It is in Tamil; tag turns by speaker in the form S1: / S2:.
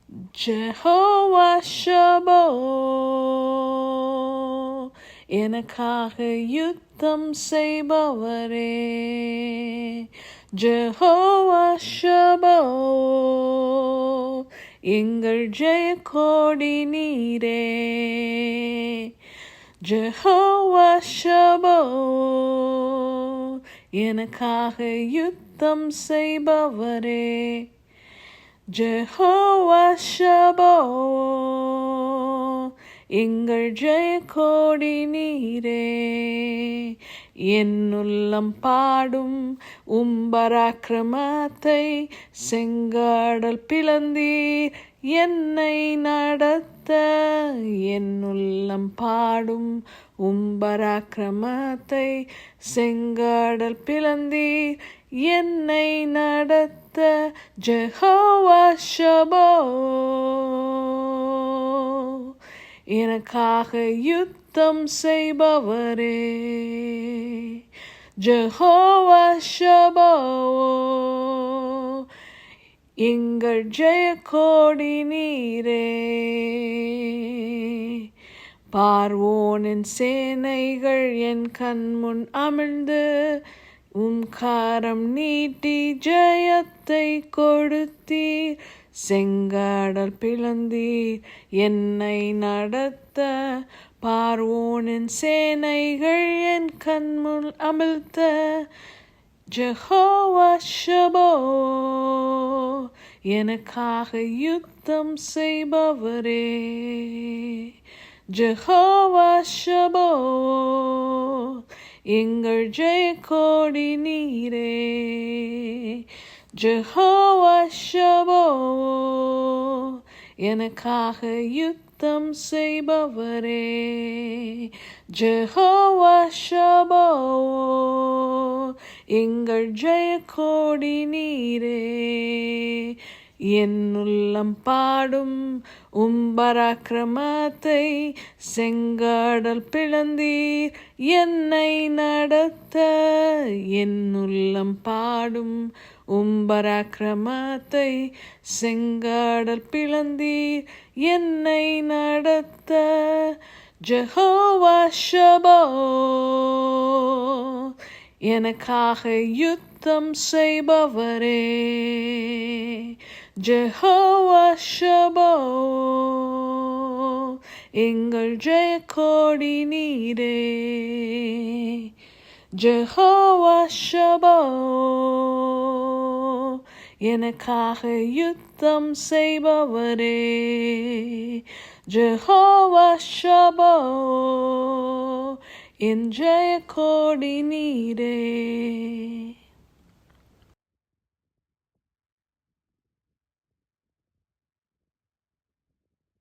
S1: ஜெகோவா ஷபோ, எனக்காக யுத்தம் செய்பவரே. ஜெகோவா ஷபோ, எங்கள் ஜெயக்கோடி நீரே. ஜெகோவா ஷபோ, எனக்காக யுத்தம் செய்பவரே. ஜெகோவா ஷபோ, எங்கள் ஜெயக்கோடி நீரே. என்னுள்ளம் பாடும் பராக்கிரமத்தை, செங்கடல் பிளந்தீர் என்னை நடத்த. என்னுள்ளம் பாடும் பராக்கிரமத்தை, செங்கடல் பிளந்தீர் என்னை நடத்த. ஜெகோவா ஷபோ, எனக்காக யுத்தம் செய்பவரே. ஜெகோவா ஷபோ, எங்கள் ஜெயக்கோடி நீரே. பார்வோனின் சேனைகள் என் கண்முன் அமிழ்ந்து, கரம் நீட்டி ஜெயத்தை கொடுத்தீர். செங்கடல் பிளந்தீர் என்னை நடத்த. பார்வோனின் சேனைகள் என் கண்முன் அமிழ்த்த. ஜெகோவா ஷபோ, எனக்காக யுத்தம் செய்பவரே. ஜெகோவா ஷபோ, எங்கள் ஜெயக்கோடி நீரே. ஜெகோவா ஷபோ, எனக்காக யுத்தம் செய்பவரே. ஜெகோவா ஷபோ, எங்கள் ஜெயக்கோடி நீரே. என்னுள்ளம் பாடும் பராக்கிரமத்தை, செங்கடல் பிளந்தீர் என்னை நடத்த. என்னுள்ளம் பாடும் பராக்கிரமத்தை, செங்கடல் பிளந்தீர் என்னை நடத்த. ஜெகோவா ஷபோ, எனக்காக யுத்தம் செய்பவரே. ஜெகோவா ஷபோ, எங்கள் ஜெயக்கோடி நீரே. ஜெகோவா ஷபோ, எனக்காக யுத்தம் செய்பவரே. ஜெகோவா ஷபோ, என் ஜெயக்கோடி நீரே.